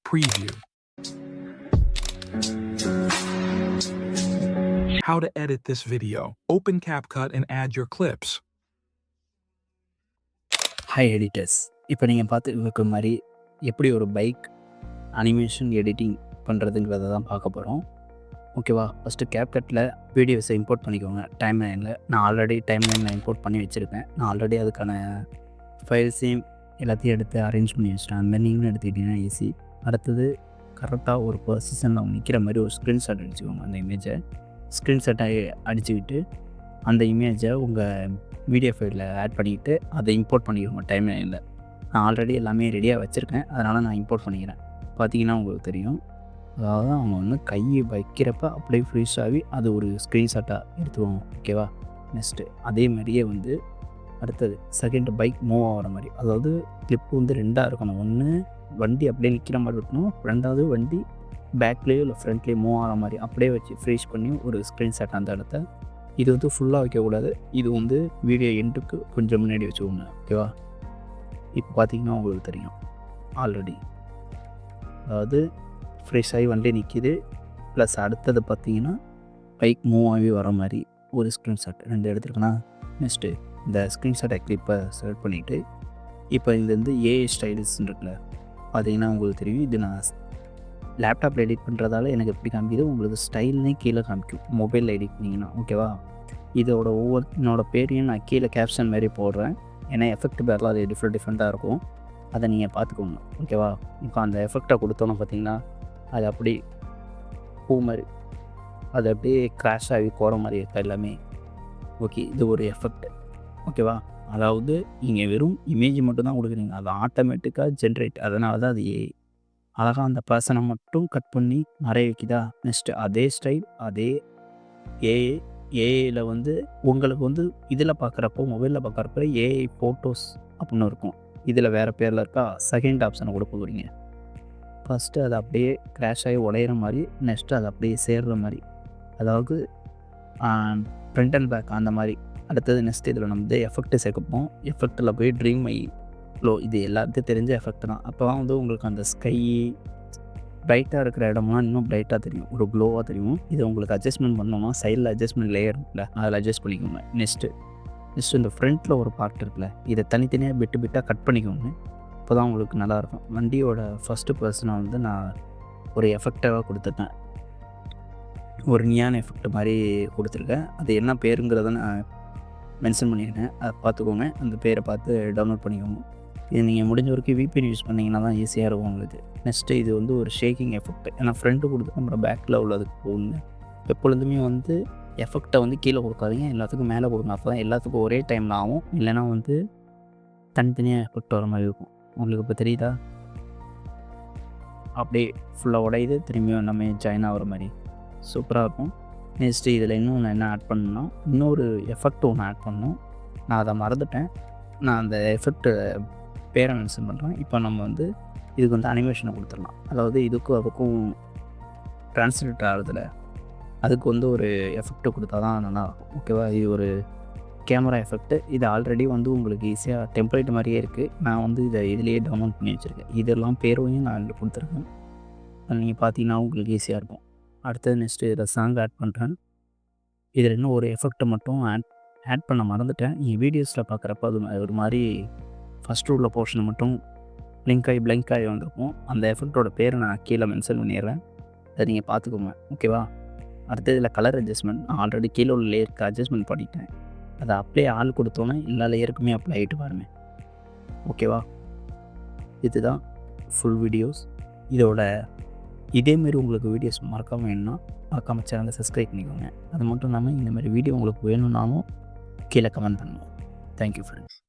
Preview. How to edit this video. Open CapCut and add your clips. Hi editors, இப்போ நீங்கள் பார்த்துருக்க மாதிரி எப்படி ஒரு பைக் அனிமேஷன் எடிட்டிங் பண்ணுறதுங்கிறத தான் பார்க்க போகிறோம். ஓகேவா? ஃபஸ்ட்டு கேப்கட்டில் வீடியோஸை இம்போர்ட் பண்ணிக்கோங்க. டைம் லைனில் நான் ஆல்ரெடி டைம் லைனில் இம்போர்ட் பண்ணி வச்சுருக்கேன். நான் ஆல்ரெடி அதுக்கான ஃபைல்ஸையும் எல்லாத்தையும் எடுத்து அரேஞ்ச் பண்ணி வச்சிட்டேன். அந்த மாதிரி நீங்களும் எடுத்துக்கிட்டிங்கன்னா ஈஸி. அடுத்தது கரெக்டாக ஒரு பொசிஷனில் நிற்கிற மாதிரி ஒரு ஸ்க்ரீன்ஷாட் அடிச்சுக்கோங்க. அந்த இமேஜை ஸ்க்ரீன்ஷாட்டை அடிச்சுக்கிட்டு அந்த இமேஜை உங்கள் வீடியோ ஃபைலில் ஆட் பண்ணிக்கிட்டு அதை இம்போர்ட் பண்ணிக்கோங்க டைம் லைனில். நான் ஆல்ரெடி எல்லாமே ரெடியாக வச்சுருக்கேன், அதனால் நான் இம்போர்ட் பண்ணிக்கிறேன். பார்த்தீங்கன்னா உங்களுக்கு தெரியும். அதாவது அவங்க வந்து கையை வைக்கிறப்ப அப்படியே ஃப்ரீஸ் ஆகி அது ஒரு ஸ்க்ரீன்ஷாட்டாக எடுத்துவோம். ஓகேவா? நெக்ஸ்ட்டு அதே மாதிரியே வந்து அடுத்தது செகண்ட் பைக் மூவ் ஆகிற மாதிரி, அதாவது கிளிப்பு வந்து ரெண்டாக இருக்கணும். ஒன்று வண்டி அப்படியே நிற்கிற மாதிரி இருக்கணும், ரெண்டாவது வண்டி பேக்லேயோ இல்லை ஃப்ரண்ட்லேயோ மூவ் ஆகிற மாதிரி அப்படியே வச்சு ஃப்ரீஸ் பண்ணி ஒரு ஸ்க்ரீன்ஷாட் அந்த இடத்த. இது வந்து ஃபுல்லாக வைக்கக்கூடாது, இது வந்து வீடியோ எண்டுக்கு கொஞ்சம் முன்னாடி வச்சுக்கோங்க. ஓகேவா? இப்போ பார்த்தீங்கன்னா உங்களுக்கு தெரியும் ஆல்ரெடி, அதாவது ஃப்ரெஷ் ஆகி வண்டி நிற்கிது, ப்ளஸ் அடுத்தது பார்த்தீங்கன்னா பைக் மூவ் ஆகி வர மாதிரி ஒரு ஸ்க்ரீன்ஷாட் ரெண்டு எடுத்துருக்கேன்னா. நெக்ஸ்ட்டு இந்த ஸ்க்ரீன்ஷாட்டை கிளிப்பை செலக்ட் பண்ணிவிட்டு இப்போ இது வந்து ஏஐ ஸ்டைல்ஸ்ன்னு இருக்குல்ல, பார்த்தீங்கன்னா உங்களுக்கு தெரியும். இது நான் லேப்டாப்பில் எடிட் பண்ணுறதால எனக்கு எப்படி காமிக்குது, உங்களுக்கு ஸ்டைல்னே கீழே காமிக்கும் மொபைலில் எடிட் பண்ணிங்கன்னா. ஓகேவா? இதோட ஒவ்வொருத்தனோட பேரையும் நான் கீழே கேப்ஷன் மாதிரி போடுறேன், ஏன்னா எஃபெக்ட் பேரில் அது டிஃப்ரெண்ட்டாக இருக்கும், அதை நீங்கள் பார்த்துக்கோங்க. ஓகேவா? இப்போ அந்த எஃபெக்டை கொடுத்தோன்னு பார்த்தீங்கன்னா அது அப்படி பூ மாதிரி அது அப்படியே கிராஷ் ஆகி போகிற மாதிரி இருக்கா எல்லாமே. ஓகே, இது ஒரு எஃபெக்ட். ஓகேவா? அதாவது நீங்கள் வெறும் இமேஜ் மட்டும் தான் கொடுக்குறீங்க, அது ஆட்டோமேட்டிக்காக ஜென்ரேட், அதனால தான் அது ஏஐ அழகாக அந்த பர்சனை மட்டும் கட் பண்ணி மறைய வைக்குதா. நெக்ஸ்ட்டு அதே ஸ்டைல் அதே ஏஐயில் வந்து உங்களுக்கு வந்து இதில் பார்க்குறப்போ மொபைலில் பார்க்குறப்ப ஏஐ ஃபோட்டோஸ் அப்படின்னு இருக்கும், இதில் வேறு பேரில் இருக்கா. செகண்ட் ஆப்ஷனை கூட போகிறீங்க. ஃபஸ்ட்டு அது அப்படியே கிராஷ் ஆகி உடையிற மாதிரி, நெக்ஸ்ட்டு அது அப்படியே சேர்கிற மாதிரி, அதாவது ஃப்ரண்ட் அண்ட் பேக் அந்த மாதிரி. அடுத்தது நெக்ஸ்ட் இதில் நம்ம வந்து எஃபெக்ட்டு சேர்க்கப்போம். எஃபெக்டில் போய் ட்ரீம் மை க்ளோ, இது எல்லாத்தையும் தெரிஞ்ச எஃபெக்ட் தான். அப்போ தான் வந்து உங்களுக்கு அந்த ஸ்கை ப்ரைட்டாக இருக்கிற இடம்லாம் இன்னும் ப்ரைட்டாக தெரியும், ஒரு க்ளோவாக தெரியும். இதை உங்களுக்கு அட்ஜஸ்ட்மெண்ட் பண்ணோம்னா சைடில் அட்ஜஸ்ட்மெண்ட் லேயர் இருக்குல்ல, அதில் அட்ஜஸ்ட் பண்ணிக்கோங்க. நெக்ஸ்ட்டு இந்த ஃப்ரண்ட்டில் ஒரு பார்ட் இருக்குல்ல, இதை தனித்தனியாக பிட்டாக கட் பண்ணிக்கோங்க. அப்போ தான் உங்களுக்கு நல்லாயிருக்கும். வண்டியோட ஃபஸ்ட்டு பர்சனை வந்து நான் ஒரு எஃபெக்டாக கொடுத்துருக்கேன், ஒரு நியான் எஃபெக்ட் மாதிரி கொடுத்துருக்கேன். அது என்ன பேருங்கிறத நான் மென்ஷன் பண்ணியிருக்கேன், அதை பார்த்துக்கோங்க. அந்த பேரை பார்த்து டவுன்லோட் பண்ணிக்கோங்க. இது நீங்கள் முடிஞ்ச வரைக்கும் VPN யூஸ் பண்ணிங்கன்னா தான் ஈஸியாக இருக்கும் உங்களுக்கு. நெக்ஸ்ட்டு இது வந்து ஒரு ஷேக்கிங் எஃபெக்ட், ஏன்னா ஃப்ரண்ட்டு கொடுத்து நம்ம பேக்கில் உள்ளதுக்கு போகுங்க. எப்பொழுதுமே வந்து எஃபெக்டை வந்து கீழே கொடுக்காதீங்க, எல்லாத்துக்கும் மேலே கொடுங்க. அப்போ தான் எல்லாத்துக்கும் ஒரே டைமில் ஆகும், இல்லைனா வந்து தனித்தனியாக எஃபெக்ட் வர மாதிரி இருக்கும். உங்களுக்கு இப்போ தெரியுதா? அப்படியே ஃபுல்லாக உடையுது, திரும்பியும் நம்ம ஜாயின் ஆகிற மாதிரி சூப்பராக இருக்கும். நெக்ஸ்ட்டு இதில் இன்னும் என்ன ஆட் பண்ணணும்னா, இன்னொரு எஃபெக்ட் ஒன்று ஆட் பண்ணணும், நான் அதை மறந்துட்டேன். நான் அந்த எஃபெக்ட்டு பேரை மென்ஷன் பண்ணுறேன். இப்போ நம்ம வந்து இதுக்கு வந்து அனிமேஷனை கொடுத்துடலாம். அதாவது இதுக்கும் அதுக்கும் ட்ரான்ஸ்லேட் ஆகிறதுல அதுக்கு வந்து ஒரு எஃபெக்ட்டு கொடுத்தா தான் நல்லாயிருக்கும். ஓகேவா? இது ஒரு கேமரா எஃபெக்ட்டு. இது ஆல்ரெடி வந்து உங்களுக்கு ஈஸியாக டெம்ப்ளேட் மாதிரியே இருக்குது. நான் வந்து இதை இதிலேயே டவுன்லோட் பண்ணி வச்சுருக்கேன். இதெல்லாம் பேரையும் நான் இதில் கொடுத்துருக்கேன், அது நீங்கள் பார்த்தீங்கன்னா உங்களுக்கு ஈஸியாக இருக்கும். அடுத்தது நெக்ஸ்ட்டு இதில் சாங் ஆட் பண்ணுறேன். இதில் இன்னும் ஒரு எஃபெக்ட்டை மட்டும் ஆட் பண்ண மறந்துட்டேன். நீங்கள் வீடியோஸில் பார்க்குறப்ப அது ஒரு மாதிரி ஃபஸ்ட்டு உள்ள போர்ஷனை மட்டும் பிளிங்க் ஆகி வந்திருக்கும். அந்த எஃபெக்டோட பேரை நான் கீழே மென்ஷன் பண்ணிடுறேன், அதை நீங்கள் பார்த்துக்கோங்க. ஓகேவா? அடுத்தது இதில் கலர் அட்ஜஸ்ட்மெண்ட், நான் ஆல்ரெடி கீழே உள்ள லேயருக்கு அட்ஜஸ்ட்மெண்ட் பண்ணிட்டேன், அதை அப்படியே ஆள் கொடுத்தோன்னே எல்லா லேயருக்குமே அப்ளை ஆகிட்டு பாருங்கள். ஓகேவா? இதுதான் ஃபுல் வீடியோஸ். இதேமாரி உங்களுக்கு வீடியோஸ் மறக்காமல் வேணும்னா மறக்காமல் சேனலை சப்ஸ்கிரைப் பண்ணிக்கோங்க. அது மட்டும் இல்லாமல் இந்த மாதிரி வீடியோ உங்களுக்கு வேணும்னாலும் கீழே கமெண்ட் பண்ணுங்கள். Thank you friends.